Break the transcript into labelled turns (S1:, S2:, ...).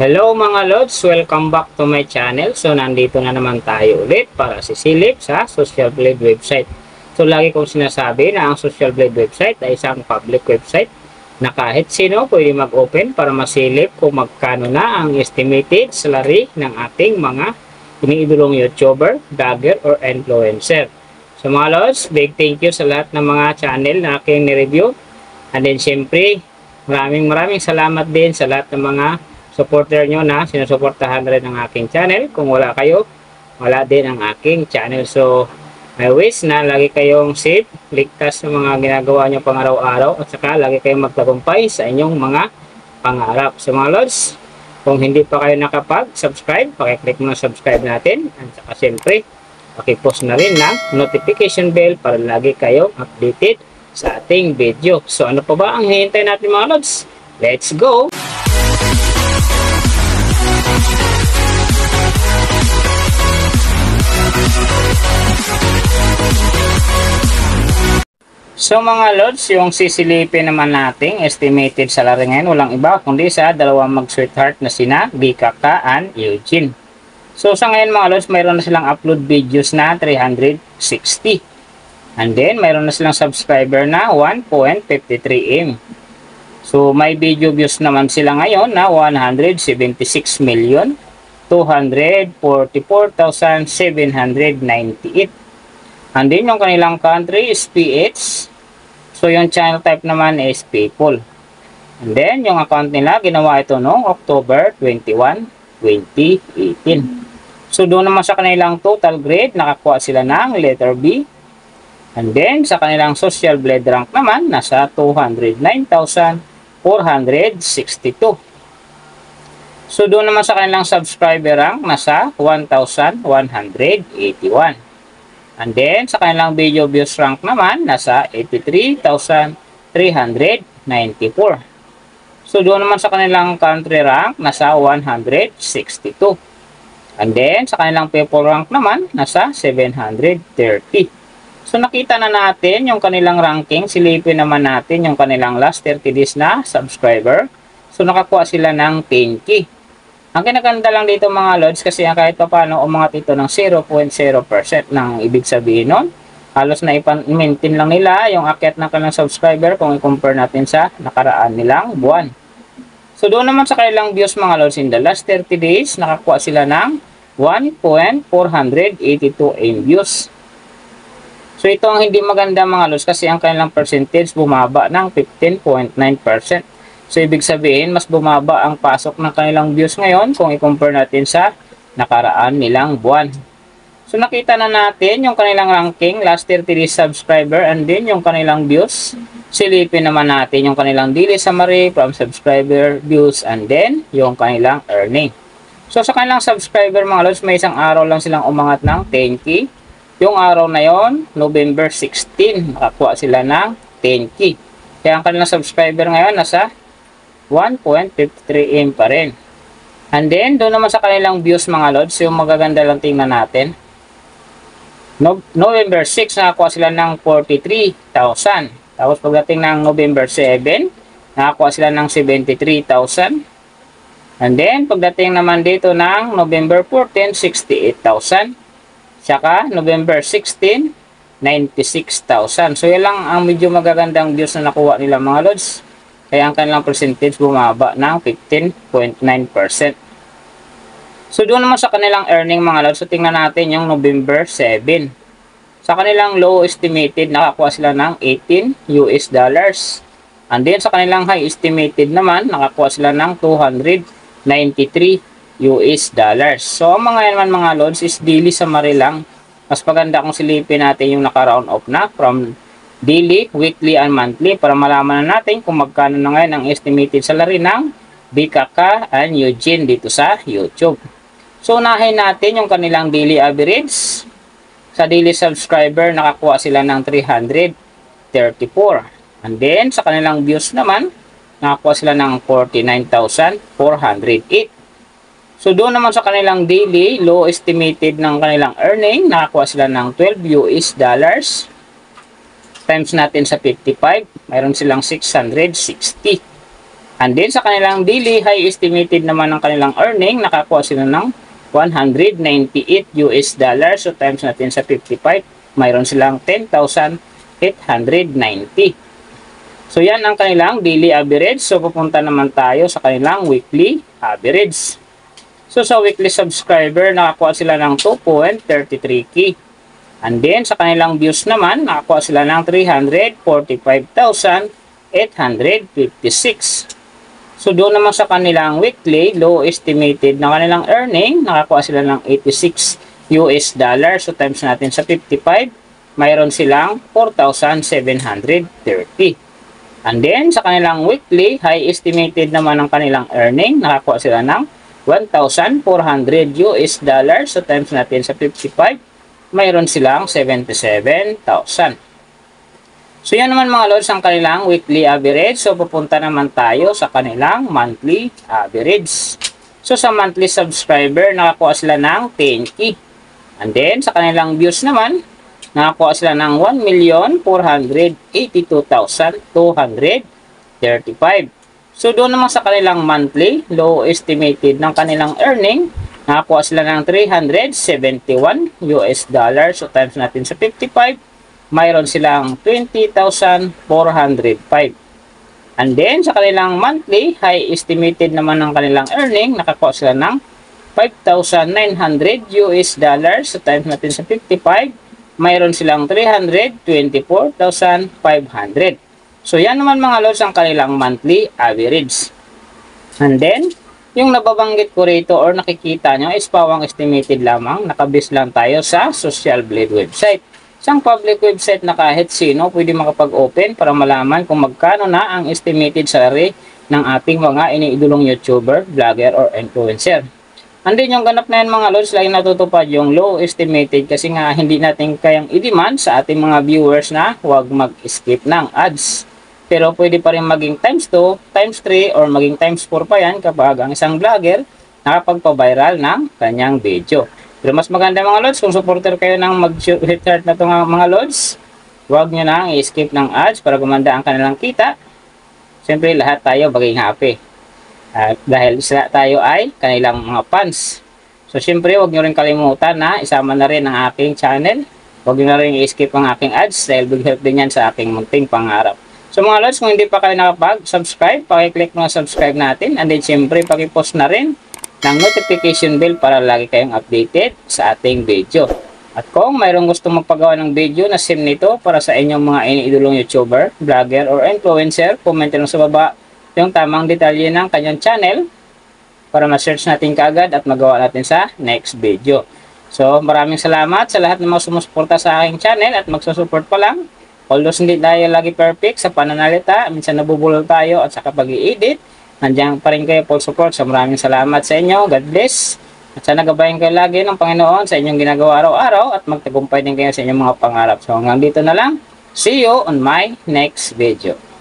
S1: Hello mga Lods! Welcome back to my channel. So nandito na naman tayo ulit para sisilip sa Social Blade website. So lagi kong sinasabi na ang Social Blade website ay isang public website na kahit sino pwede mag-open para masilip kung magkano na ang estimated salary ng ating mga iniidolong YouTuber, vlogger, or influencer. So mga Lods, big thank you sa lahat ng mga channel na aking nireview. And then syempre, maraming salamat din sa lahat ng mga supporter nyo na sinusuportahan rin ang aking channel. Kung wala kayo, wala din ang aking channel. So, I wish na lagi kayong safe, ligtas sa mga ginagawa nyo pang araw-araw, at saka lagi kayong magtagumpay sa inyong mga pangarap. So mga Lods, kung hindi pa kayo nakapag-subscribe, pakiclick mo na subscribe natin. At saka siyempre, pakipost na rin ng notification bell para lagi kayong updated sa ating video. So ano pa ba ang hihintay natin mga Lods? Let's go! So mga Lods, yung sisilipin naman nating estimated salary ngayon, walang iba kundi sa dalawang mag-sweetheart na sina Bikaka and Eugene. So sa ngayon mga Lods, mayroon na silang upload videos na 360. And then mayroon na silang subscriber na 1.53M. So may video views naman sila ngayon na 176,244,798. And then yung kanilang country is PH. So yung channel type naman is people. And then yung account nila ginawa ito noong October 21, 2018. So doon naman sa kanilang total grade nakakuha sila ng letter B. And then sa kanilang social blade rank naman nasa 209,462. So doon naman sa kanilang subscriber rank nasa 1,181. And then, sa kanilang video views rank naman, nasa 83,394. So, doon naman sa kanilang country rank, nasa 162. And then, sa kanilang people rank naman, nasa 730. So, nakita na natin yung kanilang ranking. Silipin naman natin yung kanilang last 30 days na subscriber. So, nakakuha sila ng 10K. Ang kinaganda lang dito mga Lods kasi kahit pa paano umangat ito ng 0.0% ng ibig sabihin nun. Halos na i-maintain lang nila yung akyat ng kanilang subscriber kung i-compare natin sa nakaraan nilang buwan. So doon naman sa kanilang views mga Lods in the last 30 days, nakakuha sila ng 1.482M views. So ito ang hindi maganda mga Lods kasi ang kanilang percentage bumaba ng 15.9%. So, ibig sabihin, mas bumaba ang pasok ng kanilang views ngayon kung i-compare natin sa nakaraan nilang buwan. So, nakita na natin yung kanilang ranking, last 30 days subscriber, and then yung kanilang views. Silipin naman natin yung kanilang daily summary from subscriber, views, and then yung kanilang earning. So, sa kanilang subscriber mga Lods, may isang araw lang silang umangat ng 10K. Yung araw na yon, November 16, nakakuha sila ng 10K. Kaya ang kanilang subscriber ngayon nasa 1.53M pa rin. And then, doon naman sa kanilang views mga Lods, yung magaganda lang tingnan natin. November 6, nakakuha sila ng 43,000. Tapos pagdating ng November 7, nakakuha sila ng 73,000. And then, pagdating naman dito ng November 14, 68,000. Saka, November 16, 96,000. So, yan lang ang medyo magagandang views na nakuha nila mga Lods. Kaya ang kanilang percentage bumaba ng 15.9%. So doon naman sa kanilang earning mga Lods, so tingnan natin yung November 7. Sa kanilang low estimated, nakakuha sila ng $18. And then sa kanilang high estimated naman, nakakuha sila ng $293. So ang mga yan mga Lods is daily summary lang. Mas maganda kung silipin natin yung naka-round off na from daily, weekly, and monthly para malaman na natin kung magkano na ngayon ang estimated salary ng Bikaka and Eugene dito sa YouTube. So, unahin natin yung kanilang daily average. Sa daily subscriber, nakakuha sila ng 334. And then, sa kanilang views naman, nakakuha sila ng 49,408. So, doon naman sa kanilang daily, low estimated ng kanilang earning, nakakuha sila ng $12. Times natin sa 55, mayroon silang 660. And then sa kanilang daily high estimated naman ng kanilang earning, nakakuha sila ng 198 US dollars. So times natin sa 55, mayroon silang 10,890. So yan ang kanilang daily average. So pupunta naman tayo sa kanilang weekly average. So sa weekly subscriber, nakakuha sila ng 2.33k. And then sa kanilang views naman, nakakuha sila ng 345,856. So doon naman sa kanilang weekly, low estimated na kanilang earning, nakakuha sila ng 86 US dollars. So times natin sa 55, mayroon silang 4,730. And then sa kanilang weekly, high estimated naman ng kanilang earning, nakakuha sila ng 1,400 US dollars. So times natin sa 55, mayroon silang 77,000. So yan naman mga lods ang kanilang weekly average. So pupunta naman tayo sa kanilang monthly average. So sa monthly subscriber, nakakuha sila ng 10k. And then sa kanilang views naman, nakakuha sila ng 1,482,235. So doon naman sa kanilang monthly, low estimated ng kanilang earning, nakakuha sila ng 371 US dollars. So times natin sa 55, mayroon silang 20,405. And then, sa kanilang monthly, high estimated naman ng kanilang earning, nakakuha sila ng 5,900 US dollars. So times natin sa 55, mayroon silang 324,500. So yan naman mga lods ang kanilang monthly average. And then, yung nababanggit ko rito or nakikita nyo is pawang estimated lamang. Nakabase lang tayo sa Social Blade website. Isang public website na kahit sino pwede makapag-open para malaman kung magkano na ang estimated salary ng ating mga iniidolong YouTuber, vlogger, or influencer. And then yung ganap na yan mga lods, lagi natutupad yung low estimated kasi nga hindi natin kayang i-demand sa ating mga viewers na huwag mag-skip ng ads. Pero pwede pa rin maging times 2, times 3, or maging times 4 pa yan kapag ang isang vlogger nakapagpa-viral ng kanyang video. Pero mas maganda mga lods, kung supporter kayo ng mag-heart na ito mga lods, huwag nyo nang i-skip ng ads para gumanda ang kanilang kita. Siyempre lahat tayo maging happy. Dahil sila tayo ay kanilang mga fans. So siyempre huwag nyo rin kalimutan na isama na rin ang aking channel. Huwag nyo na rin i-skip ang aking ads dahil big help din yan sa aking munting pangarap. So mga lods, kung hindi pa kayo nakapag-subscribe, pakiclick mo na subscribe natin. And then siyempre pakipost na rin ng notification bell para lagi kayong updated sa ating video. At kung mayroong gusto magpagawa ng video na sim nito para sa inyong mga iniidolong YouTuber, vlogger, or influencer, comment lang sa baba yung tamang detalye ng kanyang channel para ma-search natin kaagad at magawa natin sa next video. So maraming salamat sa lahat ng mga sumusuporta sa aking channel at magsusupport pa lang. Although hindi tayo lagi perfect sa pananalita, minsan nabubulol tayo at sa pag-i-edit, nandiyan pa rin kayo full support. So maraming salamat sa inyo. God bless. At sana gabayan kayo lagi ng Panginoon sa inyong ginagawa araw-araw at magtagumpay din kayo sa inyong mga pangarap. So hanggang dito na lang. See you on my next video.